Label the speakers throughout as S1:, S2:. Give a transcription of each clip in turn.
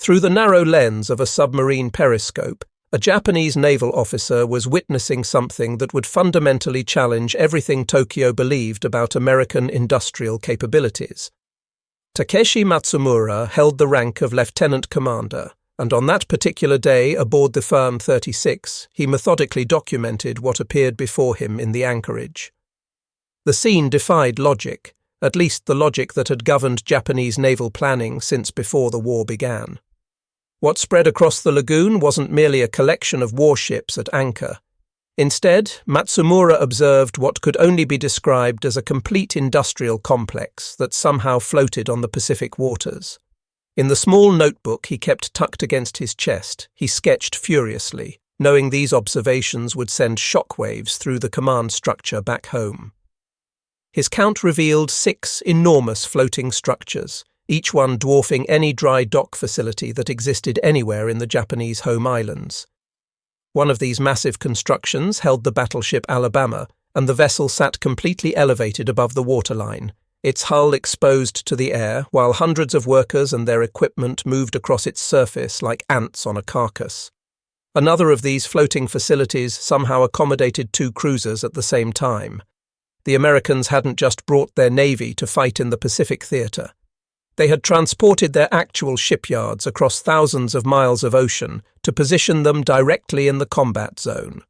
S1: Through the narrow lens of a submarine periscope, a Japanese naval officer was witnessing something that would fundamentally challenge everything Tokyo believed about American industrial capabilities. Takeshi Matsumura held the rank of lieutenant commander, and on that particular day aboard the Firm 36, he methodically documented what appeared before him in the anchorage. The scene defied logic, at least the logic that had governed Japanese naval planning since before the war began. What spread across the lagoon wasn't merely a collection of warships at anchor. Instead, Matsumura observed what could only be described as a complete industrial complex that somehow floated on the Pacific waters. In the small notebook he kept tucked against his chest, he sketched furiously, knowing these observations would send shockwaves through the command structure back home. His count revealed 6 enormous floating structures, each one dwarfing any dry dock facility that existed anywhere in the Japanese home islands. One of these massive constructions held the battleship Alabama, and the vessel sat completely elevated above the waterline, its hull exposed to the air, while hundreds of workers and their equipment moved across its surface like ants on a carcass. Another of these floating facilities somehow accommodated 2 cruisers at the same time. The Americans hadn't just brought their navy to fight in the Pacific theater. They had transported their actual shipyards across thousands of miles of ocean to position them directly in the combat zone.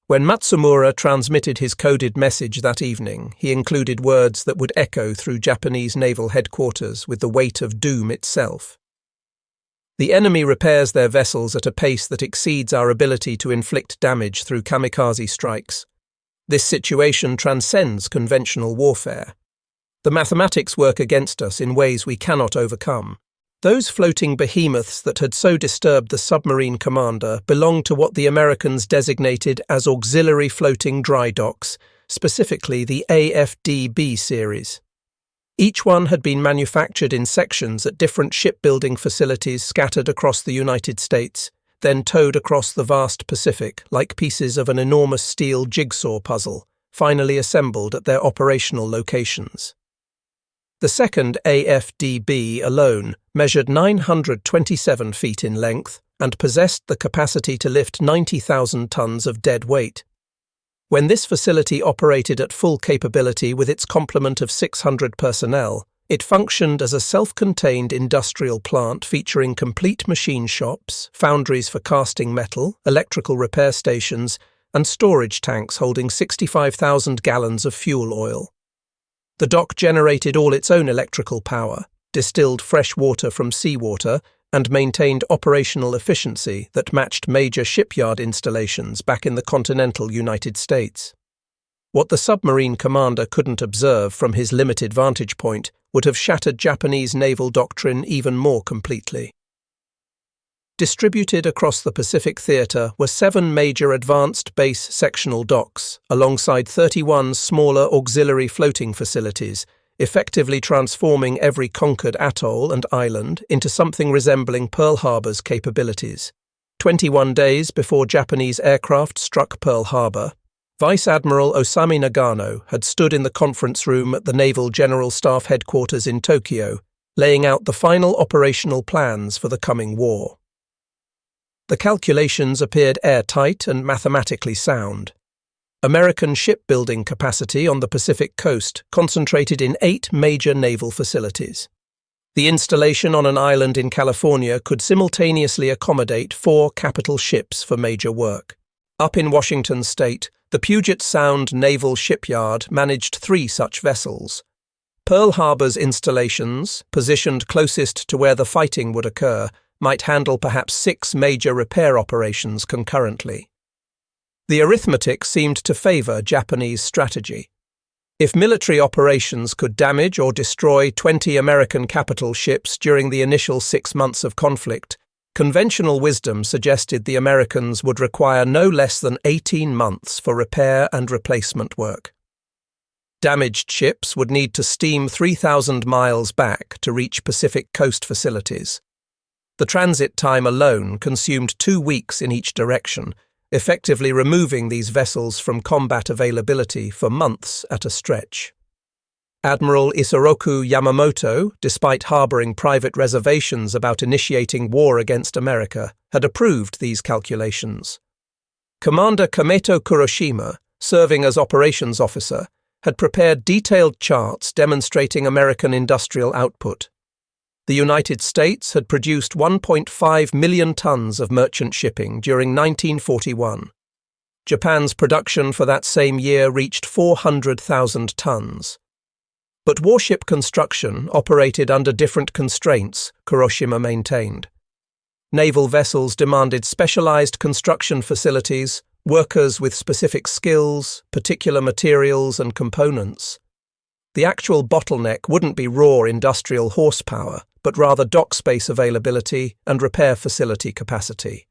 S1: When Matsumura transmitted his coded message that evening, he included words that would echo through Japanese naval headquarters with the weight of doom itself. The enemy repairs their vessels at a pace that exceeds our ability to inflict damage through kamikaze strikes. This situation transcends conventional warfare. The mathematics work against us in ways we cannot overcome. Those floating behemoths that had so disturbed the submarine commander belonged to what the Americans designated as auxiliary floating dry docks, specifically the AFDB series. Each one had been manufactured in sections at different shipbuilding facilities scattered across the United States, then towed across the vast Pacific like pieces of an enormous steel jigsaw puzzle, finally assembled at their operational locations. The second AFDB alone measured 927 feet in length and possessed the capacity to lift 90,000 tons of dead weight. When this facility operated at full capability with its complement of 600 personnel, it functioned as a self-contained industrial plant featuring complete machine shops, foundries for casting metal, electrical repair stations, and storage tanks holding 65,000 gallons of fuel oil. The dock generated all its own electrical power, distilled fresh water from seawater, and maintained operational efficiency that matched major shipyard installations back in the continental United States. What the submarine commander couldn't observe from his limited vantage point would have shattered Japanese naval doctrine even more completely. Distributed across the Pacific theater were 7 major advanced base sectional docks, alongside 31 smaller auxiliary floating facilities, effectively transforming every conquered atoll and island into something resembling Pearl Harbor's capabilities. 21 days before Japanese aircraft struck Pearl Harbor, Vice Admiral Osami Nagano had stood in the conference room at the Naval General Staff Headquarters in Tokyo, laying out the final operational plans for the coming war. The calculations appeared airtight and mathematically sound. American shipbuilding capacity on the Pacific coast concentrated in 8 major naval facilities. The installation on an island in California could simultaneously accommodate 4 capital ships for major work. Up in Washington state, the Puget Sound Naval Shipyard managed 3 such vessels. Pearl Harbor's installations, positioned closest to where the fighting would occur, might handle perhaps 6 major repair operations concurrently. The arithmetic seemed to favor Japanese strategy. If military operations could damage or destroy 20 American capital ships during the initial 6 months of conflict, conventional wisdom suggested the Americans would require no less than 18 months for repair and replacement work. Damaged ships would need to steam 3,000 miles back to reach Pacific coast facilities. The transit time alone consumed 2 weeks in each direction, effectively removing these vessels from combat availability for months at a stretch. Admiral Isoroku Yamamoto, despite harboring private reservations about initiating war against America, had approved these calculations. Commander Kameto Kuroshima, serving as operations officer, had prepared detailed charts demonstrating American industrial output. The United States had produced 1.5 million tons of merchant shipping during 1941. Japan's production for that same year reached 400,000 tons. But warship construction operated under different constraints, Kuroshima maintained. Naval vessels demanded specialized construction facilities, workers with specific skills, particular materials and components. The actual bottleneck wouldn't be raw industrial horsepower, but rather dock space availability and repair facility capacity.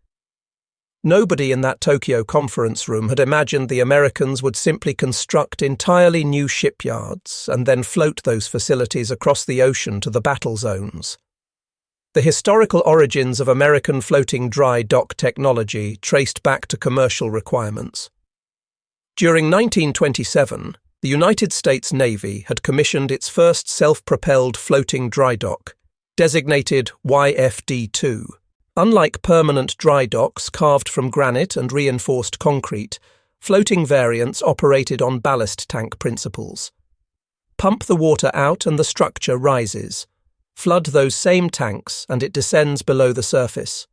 S1: Nobody in that Tokyo conference room had imagined the Americans would simply construct entirely new shipyards and then float those facilities across the ocean to the battle zones. The historical origins of American floating dry dock technology traced back to commercial requirements. During 1927, the United States Navy had commissioned its first self-propelled floating dry dock, designated YFD-2. Unlike permanent dry docks carved from granite and reinforced concrete, floating variants operated on ballast tank principles. Pump the water out and the structure rises. Flood those same tanks and it descends below the surface.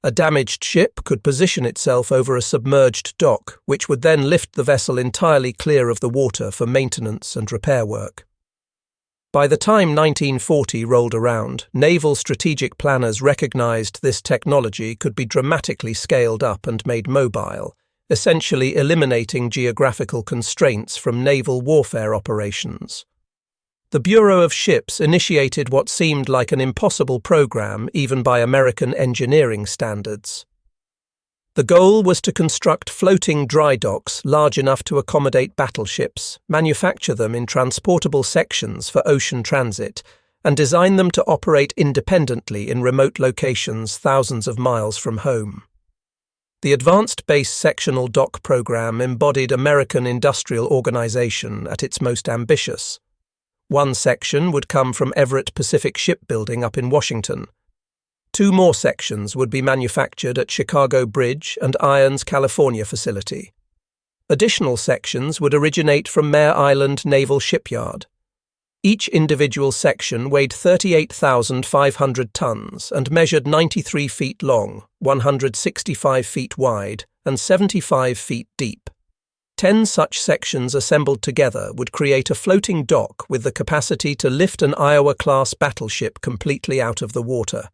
S1: A damaged ship could position itself over a submerged dock, which would then lift the vessel entirely clear of the water for maintenance and repair work. By the time 1940 rolled around, naval strategic planners recognized this technology could be dramatically scaled up and made mobile, essentially eliminating geographical constraints from naval warfare operations. The Bureau of Ships initiated what seemed like an impossible program even by American engineering standards. The goal was to construct floating dry docks large enough to accommodate battleships, manufacture them in transportable sections for ocean transit, and design them to operate independently in remote locations thousands of miles from home. The Advanced Base Sectional Dock program embodied American industrial organization at its most ambitious. One section would come from Everett Pacific Shipbuilding up in Washington. 2 more sections would be manufactured at Chicago Bridge and Irons, California facility. Additional sections would originate from Mare Island Naval Shipyard. Each individual section weighed 38,500 tons and measured 93 feet long, 165 feet wide, and 75 feet deep. 10 such sections assembled together would create a floating dock with the capacity to lift an Iowa-class battleship completely out of the water.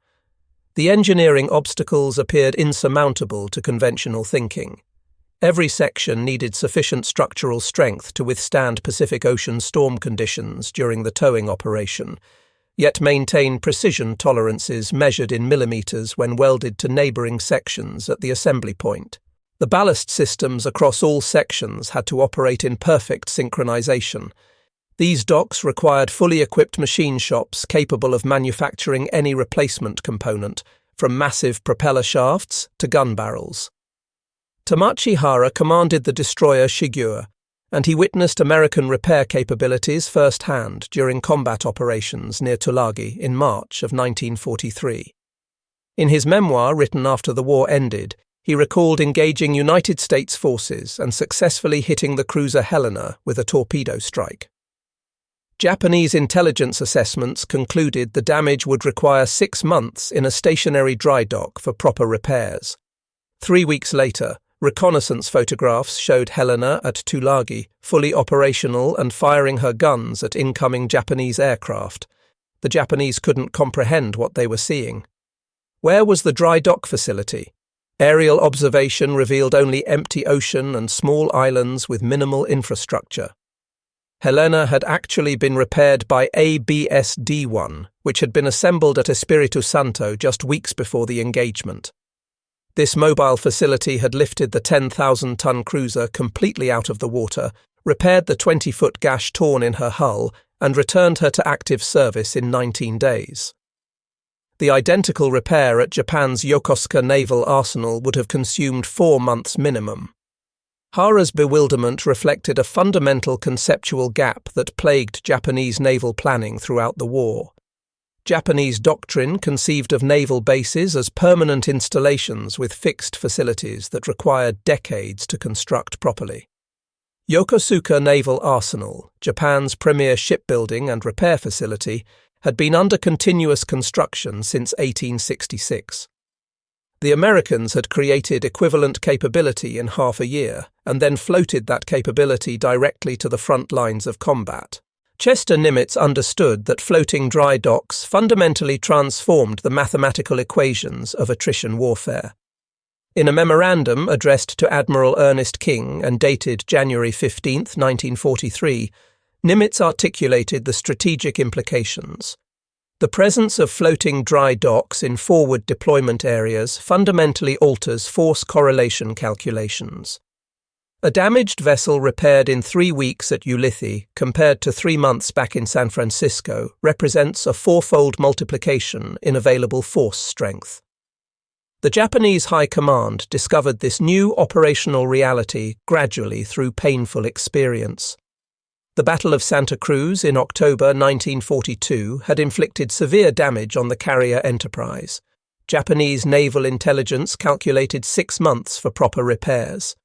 S1: The engineering obstacles appeared insurmountable to conventional thinking. Every section needed sufficient structural strength to withstand Pacific Ocean storm conditions during the towing operation, yet maintain precision tolerances measured in millimeters when welded to neighboring sections at the assembly point. The ballast systems across all sections had to operate in perfect synchronization. These docks required fully equipped machine shops capable of manufacturing any replacement component, from massive propeller shafts to gun barrels. Tamachi Hara commanded the destroyer Shigure, and he witnessed American repair capabilities firsthand during combat operations near Tulagi in March of 1943. In his memoir written after the war ended, he recalled engaging United States forces and successfully hitting the cruiser Helena with a torpedo strike. Japanese intelligence assessments concluded the damage would require 6 months in a stationary dry dock for proper repairs. 3 weeks later, reconnaissance photographs showed Helena at Tulagi, fully operational and firing her guns at incoming Japanese aircraft. The Japanese couldn't comprehend what they were seeing. Where was the dry dock facility? Aerial observation revealed only empty ocean and small islands with minimal infrastructure. Helena had actually been repaired by ABS-D1, which had been assembled at Espiritu Santo just weeks before the engagement. This mobile facility had lifted the 10,000-ton cruiser completely out of the water, repaired the 20-foot gash torn in her hull, and returned her to active service in 19 days. The identical repair at Japan's Yokosuka Naval Arsenal would have consumed 4 months minimum. Hara's bewilderment reflected a fundamental conceptual gap that plagued Japanese naval planning throughout the war. Japanese doctrine conceived of naval bases as permanent installations with fixed facilities that required decades to construct properly. Yokosuka Naval Arsenal, Japan's premier shipbuilding and repair facility, had been under continuous construction since 1866. The Americans had created equivalent capability in half a year, and then floated that capability directly to the front lines of combat. Chester Nimitz understood that floating dry docks fundamentally transformed the mathematical equations of attrition warfare. In a memorandum addressed to Admiral Ernest King and dated January 15, 1943, Nimitz articulated the strategic implications. The presence of floating dry docks in forward deployment areas fundamentally alters force correlation calculations. A damaged vessel repaired in 3 weeks at Ulithi, compared to 3 months back in San Francisco, represents a fourfold multiplication in available force strength. The Japanese High Command discovered this new operational reality gradually through painful experience. The Battle of Santa Cruz in October 1942 had inflicted severe damage on the carrier Enterprise. Japanese naval intelligence calculated 6 months for proper repairs.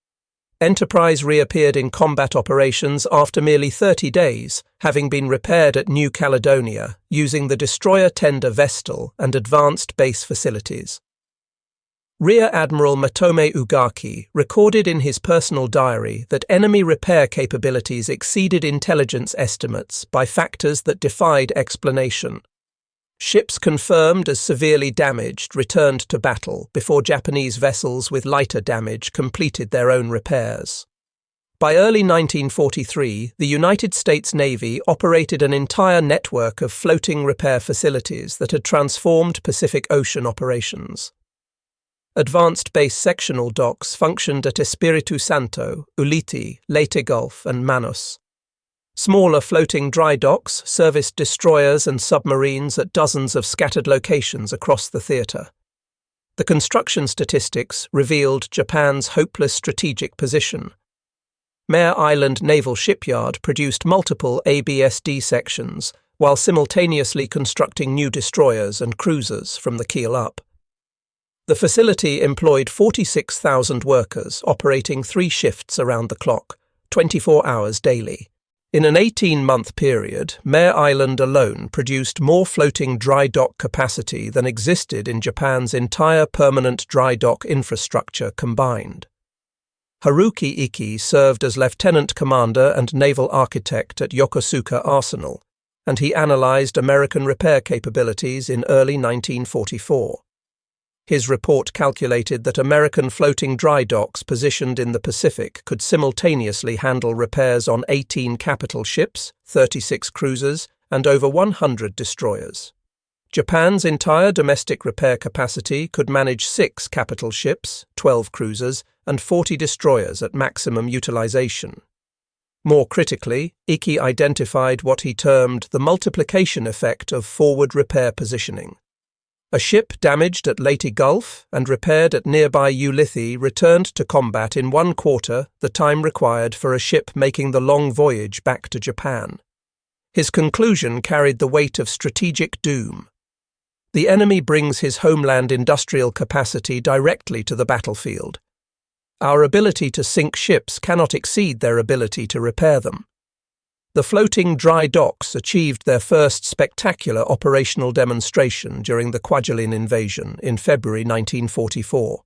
S1: Enterprise reappeared in combat operations after merely 30 days, having been repaired at New Caledonia using the destroyer tender Vestal and advanced base facilities. Rear Admiral Matome Ugaki recorded in his personal diary that enemy repair capabilities exceeded intelligence estimates by factors that defied explanation. Ships confirmed as severely damaged returned to battle before Japanese vessels with lighter damage completed their own repairs. By early 1943, the United States Navy operated an entire network of floating repair facilities that had transformed Pacific Ocean operations. Advanced base sectional docks functioned at Espiritu Santo, Ulithi, Leyte Gulf, and Manus. Smaller floating dry docks serviced destroyers and submarines at dozens of scattered locations across the theatre. The construction statistics revealed Japan's hopeless strategic position. Mare Island Naval Shipyard produced multiple ABSD sections while simultaneously constructing new destroyers and cruisers from the keel up. The facility employed 46,000 workers operating 3 shifts around the clock, 24 hours daily. In an 18-month period, Mare Island alone produced more floating dry dock capacity than existed in Japan's entire permanent dry dock infrastructure combined. Haruki Iki served as lieutenant commander and naval architect at Yokosuka Arsenal, and he analyzed American repair capabilities in early 1944. His report calculated that American floating dry docks positioned in the Pacific could simultaneously handle repairs on 18 capital ships, 36 cruisers, and over 100 destroyers. Japan's entire domestic repair capacity could manage 6 capital ships, 12 cruisers, and 40 destroyers at maximum utilization. More critically, Iki identified what he termed the multiplication effect of forward repair positioning. A ship damaged at Leyte Gulf and repaired at nearby Ulithi returned to combat in 1/4 the time required for a ship making the long voyage back to Japan. His conclusion carried the weight of strategic doom. The enemy brings his homeland industrial capacity directly to the battlefield. Our ability to sink ships cannot exceed their ability to repair them. The floating dry docks achieved their first spectacular operational demonstration during the Kwajalein invasion in February 1944.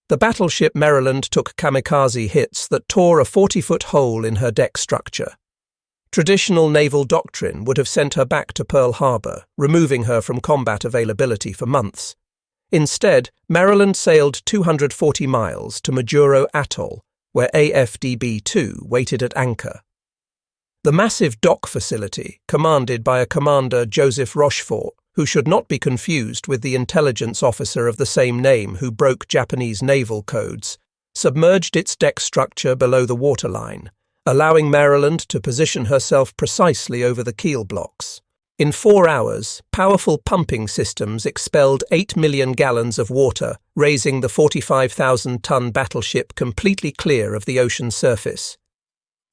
S1: The battleship Maryland took kamikaze hits that tore a 40-foot hole in her deck structure. Traditional naval doctrine would have sent her back to Pearl Harbor, removing her from combat availability for months. Instead, Maryland sailed 240 miles to Majuro Atoll, where AFDB-2 waited at anchor. The massive dock facility, commanded by a commander Joseph Rochefort, who should not be confused with the intelligence officer of the same name who broke Japanese naval codes, submerged its deck structure below the waterline, allowing Maryland to position herself precisely over the keel blocks. In 4 hours, powerful pumping systems expelled 8 million gallons of water, raising the 45,000-ton battleship completely clear of the ocean surface.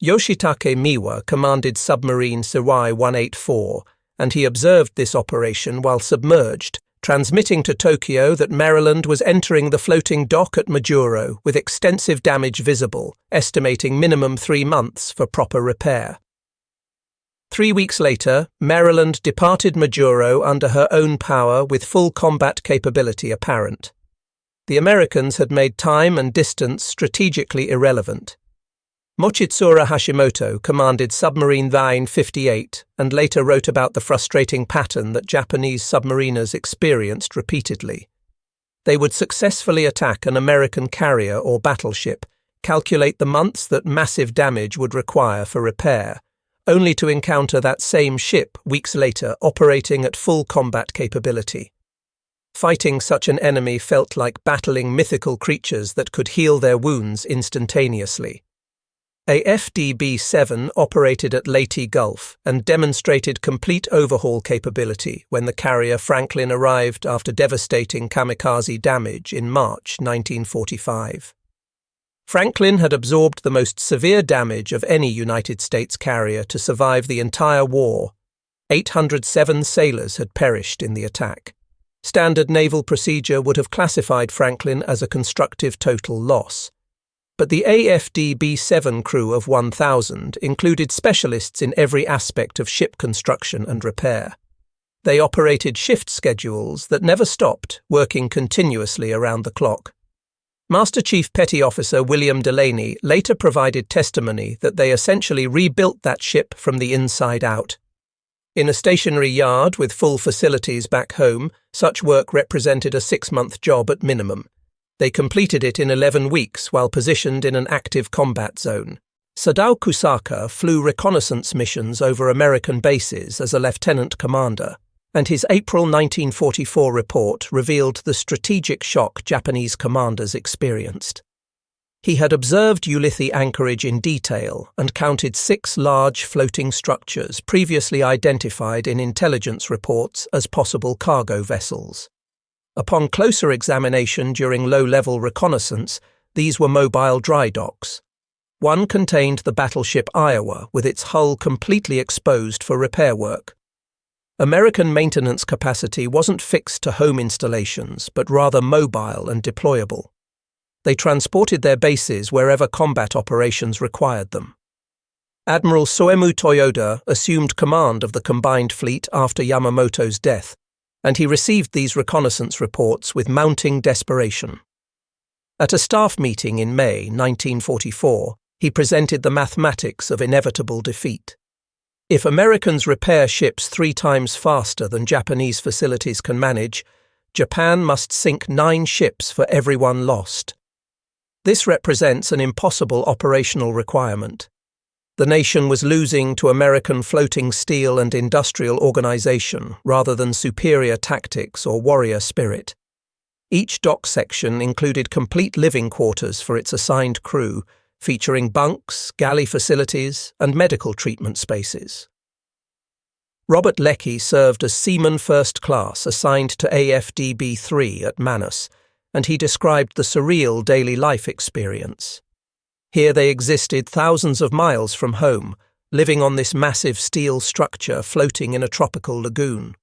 S1: Yoshitake Miwa commanded submarine Seiwai 184, and he observed this operation while submerged, transmitting to Tokyo that Maryland was entering the floating dock at Majuro with extensive damage visible, estimating minimum 3 months for proper repair. 3 weeks later, Maryland departed Majuro under her own power with full combat capability apparent. The Americans had made time and distance strategically irrelevant. Mochitsura Hashimoto commanded Submarine Line 58 and later wrote about the frustrating pattern that Japanese submariners experienced repeatedly. They would successfully attack an American carrier or battleship, calculate the months that massive damage would require for repair, only to encounter that same ship weeks later operating at full combat capability. Fighting such an enemy felt like battling mythical creatures that could heal their wounds instantaneously. AFDB-7 operated at Leyte Gulf and demonstrated complete overhaul capability when the carrier Franklin arrived after devastating kamikaze damage in March 1945. Franklin had absorbed the most severe damage of any United States carrier to survive the entire war. 807 sailors had perished in the attack. Standard naval procedure would have classified Franklin as a constructive total loss. But the AFDB-7 crew of 1,000 included specialists in every aspect of ship construction and repair. They operated shift schedules that never stopped, working continuously around the clock. Master Chief Petty Officer William Delaney later provided testimony that they essentially rebuilt that ship from the inside out. In a stationary yard with full facilities back home, such work represented a 6-month job at minimum. They completed it in 11 weeks while positioned in an active combat zone. Sadao Kusaka flew reconnaissance missions over American bases as a lieutenant commander, and his April 1944 report revealed the strategic shock Japanese commanders experienced. He had observed Ulithi anchorage in detail and counted 6 large floating structures previously identified in intelligence reports as possible cargo vessels. Upon closer examination during low-level reconnaissance, these were mobile dry docks. One contained the battleship Iowa with its hull completely exposed for repair work. American maintenance capacity wasn't fixed to home installations, but rather mobile and deployable. They transported their bases wherever combat operations required them. Admiral Soemu Toyoda assumed command of the combined fleet after Yamamoto's death, and he received these reconnaissance reports with mounting desperation. At a staff meeting in May 1944, he presented the mathematics of inevitable defeat. If Americans repair ships 3 times faster than Japanese facilities can manage, Japan must sink 9 ships for every one lost. This represents an impossible operational requirement. The nation was losing to American floating steel and industrial organization rather than superior tactics or warrior spirit. Each dock section included complete living quarters for its assigned crew, featuring bunks, galley facilities, and medical treatment spaces. Robert Leckie served as Seaman First Class assigned to AFDB-3 at Manus, and he described the surreal daily life experience. Here they existed thousands of miles from home, living on this massive steel structure floating in a tropical lagoon.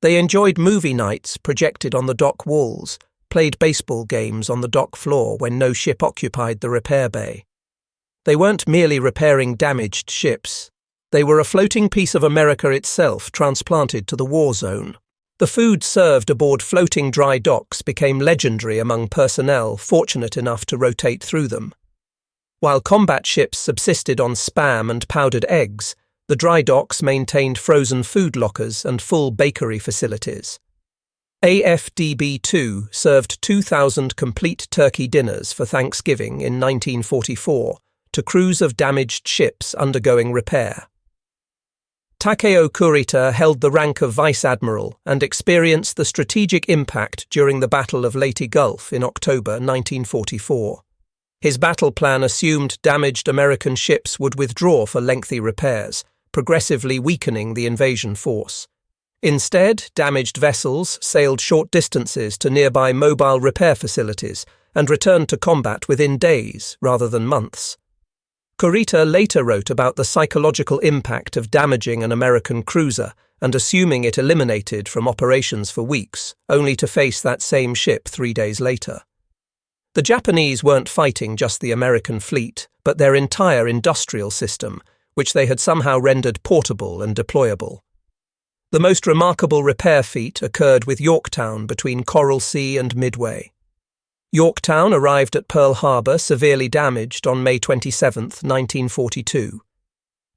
S1: They enjoyed movie nights projected on the dock walls, played baseball games on the dock floor when no ship occupied the repair bay. They weren't merely repairing damaged ships. They were a floating piece of America itself transplanted to the war zone. The food served aboard floating dry docks became legendary among personnel fortunate enough to rotate through them. While combat ships subsisted on Spam and powdered eggs, the dry docks maintained frozen food lockers and full bakery facilities. AFDB-2 served 2,000 complete turkey dinners for Thanksgiving in 1944 to crews of damaged ships undergoing repair. Takeo Kurita held the rank of Vice Admiral and experienced the strategic impact during the Battle of Leyte Gulf in October 1944. His battle plan assumed damaged American ships would withdraw for lengthy repairs, progressively weakening the invasion force. Instead, damaged vessels sailed short distances to nearby mobile repair facilities and returned to combat within days rather than months. Kurita later wrote about the psychological impact of damaging an American cruiser and assuming it eliminated from operations for weeks, only to face that same ship 3 days later. The Japanese weren't fighting just the American fleet, but their entire industrial system, which they had somehow rendered portable and deployable. The most remarkable repair feat occurred with Yorktown between Coral Sea and Midway. Yorktown arrived at Pearl Harbor severely damaged on May 27, 1942.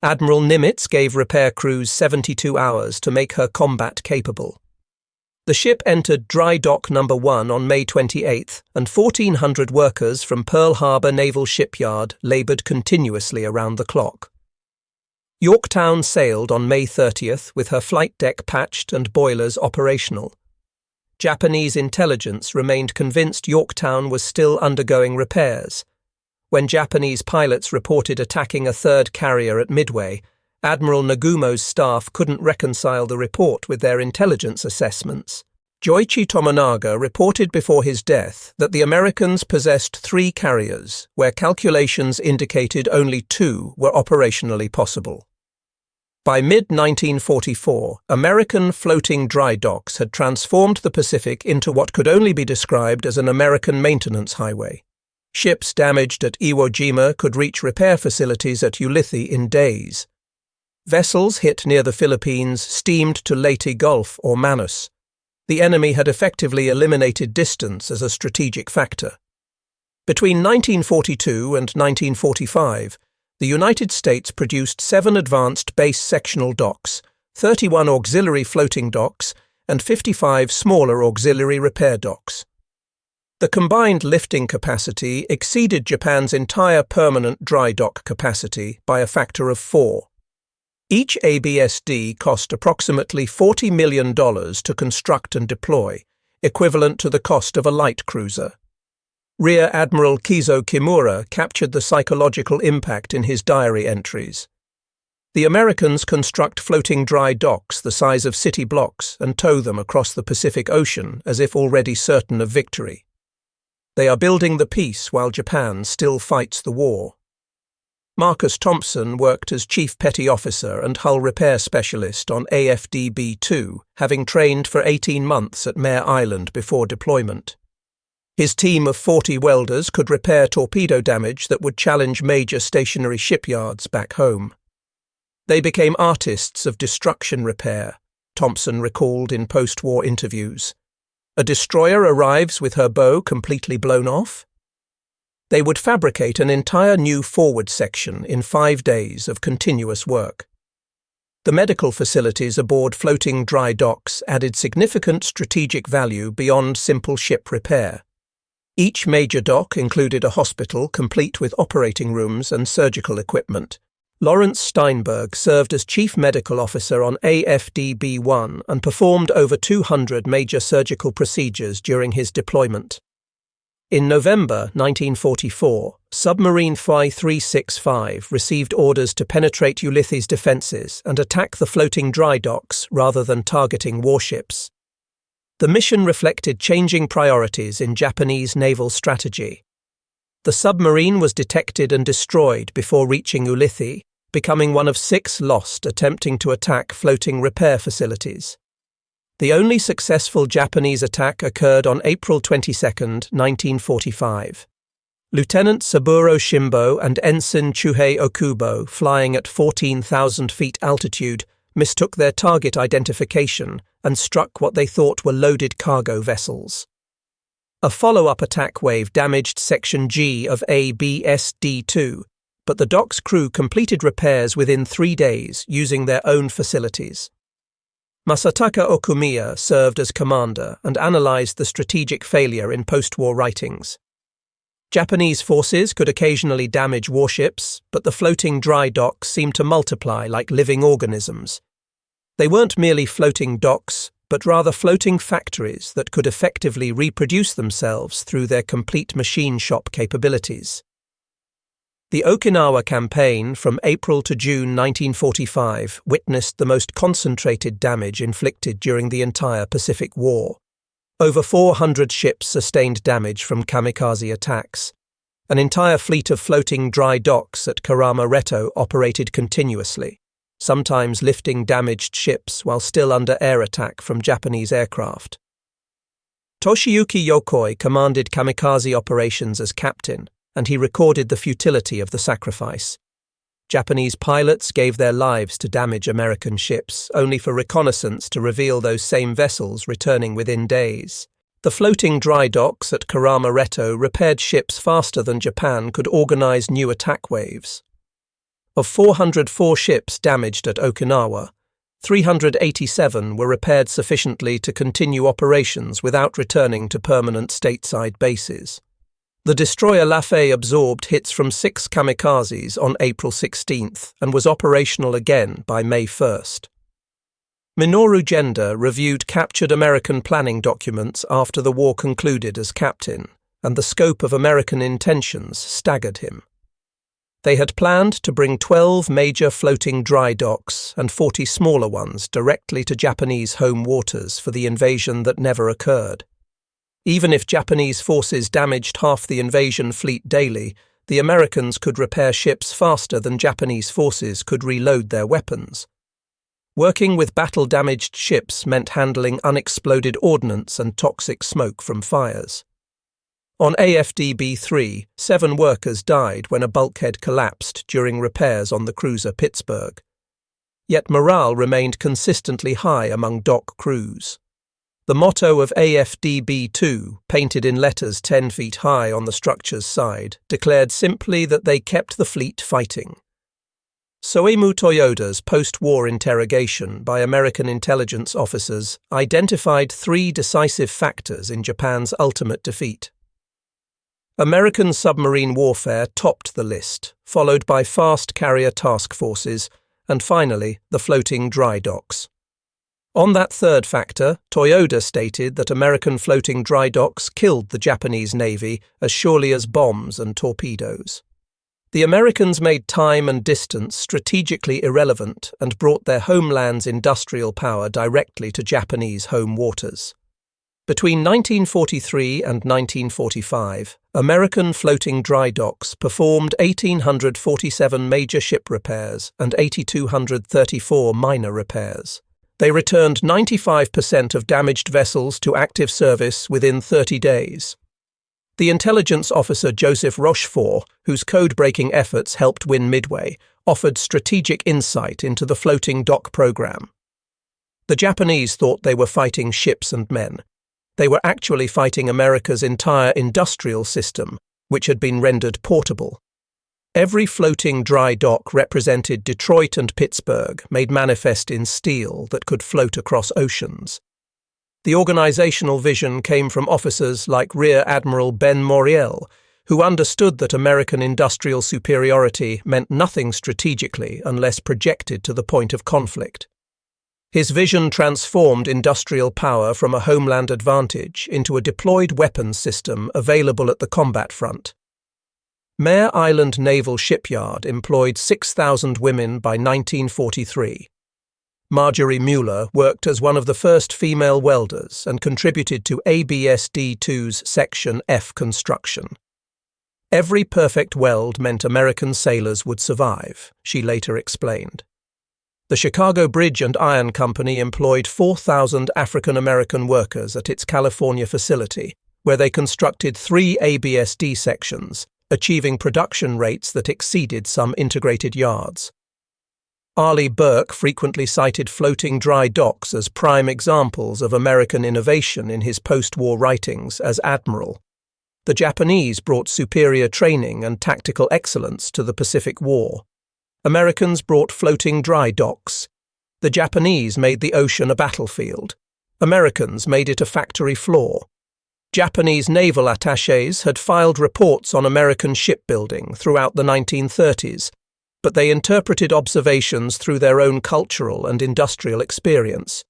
S1: Admiral Nimitz gave repair crews 72 hours to make her combat capable. The ship entered Dry Dock No. 1 on May 28, and 1,400 workers from Pearl Harbor Naval Shipyard labored continuously around the clock. Yorktown sailed on May 30th with her flight deck patched and boilers operational. Japanese intelligence remained convinced Yorktown was still undergoing repairs. When Japanese pilots reported attacking a third carrier at Midway, Admiral Nagumo's staff couldn't reconcile the report with their intelligence assessments. Joichi Tomonaga reported before his death that the Americans possessed 3 carriers, where calculations indicated only 2 were operationally possible. By mid-1944, American floating dry docks had transformed the Pacific into what could only be described as an American maintenance highway. Ships damaged at Iwo Jima could reach repair facilities at Ulithi in days. Vessels hit near the Philippines steamed to Leyte Gulf or Manus. The enemy had effectively eliminated distance as a strategic factor. Between 1942 and 1945, the United States produced 7 advanced base sectional docks, 31 auxiliary floating docks, and 55 smaller auxiliary repair docks. The combined lifting capacity exceeded Japan's entire permanent dry dock capacity by a factor of 4. Each ABSD cost approximately $40 million to construct and deploy, equivalent to the cost of a light cruiser. Rear Admiral Kizo Kimura captured the psychological impact in his diary entries. The Americans construct floating dry docks the size of city blocks and tow them across the Pacific Ocean as if already certain of victory. They are building the peace while Japan still fights the war. Marcus Thompson worked as Chief Petty Officer and hull repair specialist on AFDB-2, having trained for 18 months at Mare Island before deployment. His team of 40 welders could repair torpedo damage that would challenge major stationary shipyards back home. They became artists of destruction repair, Thompson recalled in post-war interviews. A destroyer arrives with her bow completely blown off. They would fabricate an entire new forward section in 5 days of continuous work. The medical facilities aboard floating dry docks added significant strategic value beyond simple ship repair. Each major dock included a hospital complete with operating rooms and surgical equipment. Lawrence Steinberg served as Chief Medical Officer on AFDB-1 and performed over 200 major surgical procedures during his deployment. In November 1944, submarine Phi-365 received orders to penetrate Ulithi's defences and attack the floating dry docks rather than targeting warships. The mission reflected changing priorities in Japanese naval strategy. The submarine was detected and destroyed before reaching Ulithi, becoming one of 6 lost attempting to attack floating repair facilities. The only successful Japanese attack occurred on April 22, 1945. Lieutenant Saburo Shimbo and Ensign Chuhei Okubo, flying at 14,000 feet altitude, mistook their target identification and struck what they thought were loaded cargo vessels. A follow-up attack wave damaged Section G of ABSD-2, but the dock's crew completed repairs within 3 days using their own facilities. Masataka Okumiya served as commander and analyzed the strategic failure in post-war writings. Japanese forces could occasionally damage warships, but the floating dry docks seemed to multiply like living organisms. They weren't merely floating docks, but rather floating factories that could effectively reproduce themselves through their complete machine shop capabilities. The Okinawa campaign from April to June 1945 witnessed the most concentrated damage inflicted during the entire Pacific War. Over 400 ships sustained damage from kamikaze attacks. An entire fleet of floating dry docks at Karama Retto operated continuously, sometimes lifting damaged ships while still under air attack from Japanese aircraft. Toshiyuki Yokoi commanded kamikaze operations as captain, and he recorded the futility of the sacrifice. Japanese pilots gave their lives to damage American ships, only for reconnaissance to reveal those same vessels returning within days. The floating dry docks at Karama Retto repaired ships faster than Japan could organize new attack waves. Of 404 ships damaged at Okinawa, 387 were repaired sufficiently to continue operations without returning to permanent stateside bases. The destroyer Lafay absorbed hits from 6 kamikazes on April 16th and was operational again by May 1st. Minoru Genda reviewed captured American planning documents after the war concluded as captain, and the scope of American intentions staggered him. They had planned to bring 12 major floating dry docks and 40 smaller ones directly to Japanese home waters for the invasion that never occurred. Even if Japanese forces damaged half the invasion fleet daily, the Americans could repair ships faster than Japanese forces could reload their weapons. Working with battle-damaged ships meant handling unexploded ordnance and toxic smoke from fires. On AFDB-3, 7 workers died when a bulkhead collapsed during repairs on the cruiser Pittsburgh. Yet morale remained consistently high among dock crews. The motto of AFDB-2, painted in letters 10 feet high on the structure's side, declared simply that they kept the fleet fighting. Soemu Toyoda's post-war interrogation by American intelligence officers identified 3 decisive factors in Japan's ultimate defeat. American submarine warfare topped the list, followed by fast carrier task forces, and finally the floating dry docks. On that third factor, Toyoda stated that American floating dry docks killed the Japanese Navy as surely as bombs and torpedoes. The Americans made time and distance strategically irrelevant and brought their homeland's industrial power directly to Japanese home waters. Between 1943 and 1945, American floating dry docks performed 1,847 major ship repairs and 8,234 minor repairs. They returned 95% of damaged vessels to active service within 30 days. The intelligence officer Joseph Rochefort, whose code-breaking efforts helped win Midway, offered strategic insight into the floating dock program. The Japanese thought they were fighting ships and men. They were actually fighting America's entire industrial system, which had been rendered portable. Every floating dry dock represented Detroit and Pittsburgh, made manifest in steel that could float across oceans. The organizational vision came from officers like Rear Admiral Ben Moriel, who understood that American industrial superiority meant nothing strategically unless projected to the point of conflict. His vision transformed industrial power from a homeland advantage into a deployed weapons system available at the combat front. Mare Island Naval Shipyard employed 6,000 women by 1943. Marjorie Mueller worked as one of the first female welders and contributed to ABSD-2's Section F construction. Every perfect weld meant American sailors would survive, she later explained. The Chicago Bridge and Iron Company employed 4,000 African-American workers at its California facility, where they constructed 3 ABSD sections, achieving production rates that exceeded some integrated yards. Arleigh Burke frequently cited floating dry docks as prime examples of American innovation in his post-war writings as admiral. The Japanese brought superior training and tactical excellence to the Pacific War. Americans brought floating dry docks. The Japanese made the ocean a battlefield. Americans made it a factory floor. Japanese naval attachés had filed reports on American shipbuilding throughout the 1930s, but they interpreted observations through their own cultural and industrial experience.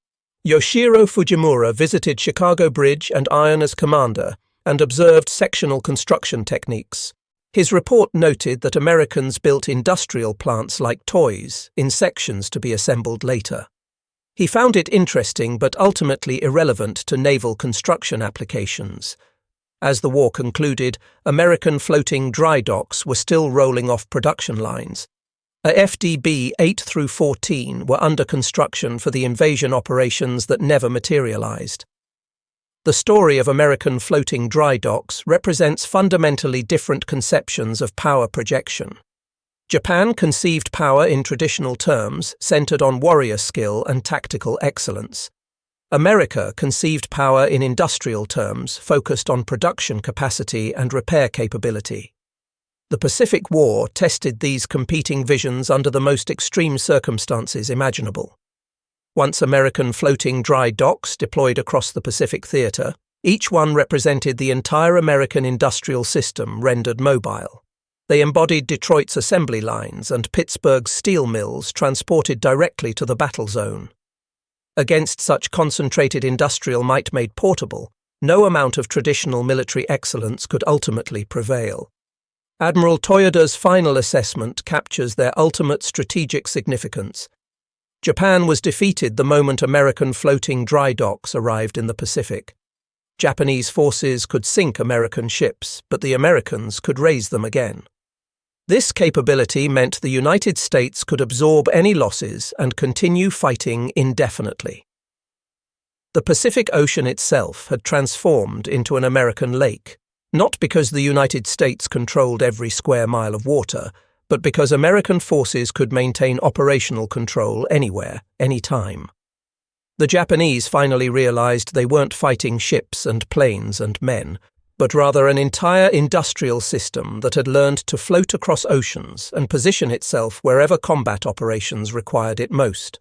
S1: Yoshiro Fujimura visited Chicago Bridge and Iron as commander and observed sectional construction techniques. His report noted that Americans built industrial plants like toys, in sections to be assembled later. He found it interesting but ultimately irrelevant to naval construction applications. As the war concluded, American floating dry docks were still rolling off production lines. A FDB 8 through 14 were under construction for the invasion operations that never materialized. The story of American floating dry docks represents fundamentally different conceptions of power projection. Japan conceived power in traditional terms, centered on warrior skill and tactical excellence. America conceived power in industrial terms, focused on production capacity and repair capability. The Pacific War tested these competing visions under the most extreme circumstances imaginable. Once American floating dry docks deployed across the Pacific theater, each one represented the entire American industrial system rendered mobile. They embodied Detroit's assembly lines and Pittsburgh's steel mills transported directly to the battle zone. Against such concentrated industrial might made portable, no amount of traditional military excellence could ultimately prevail. Admiral Toyoda's final assessment captures their ultimate strategic significance. Japan was defeated the moment American floating dry docks arrived in the Pacific. Japanese forces could sink American ships, but the Americans could raise them again. This capability meant the United States could absorb any losses and continue fighting indefinitely. The Pacific Ocean itself had transformed into an American lake, not because the United States controlled every square mile of water, but because American forces could maintain operational control anywhere, anytime. The Japanese finally realized they weren't fighting ships and planes and men, but rather an entire industrial system that had learned to float across oceans and position itself wherever combat operations required it most.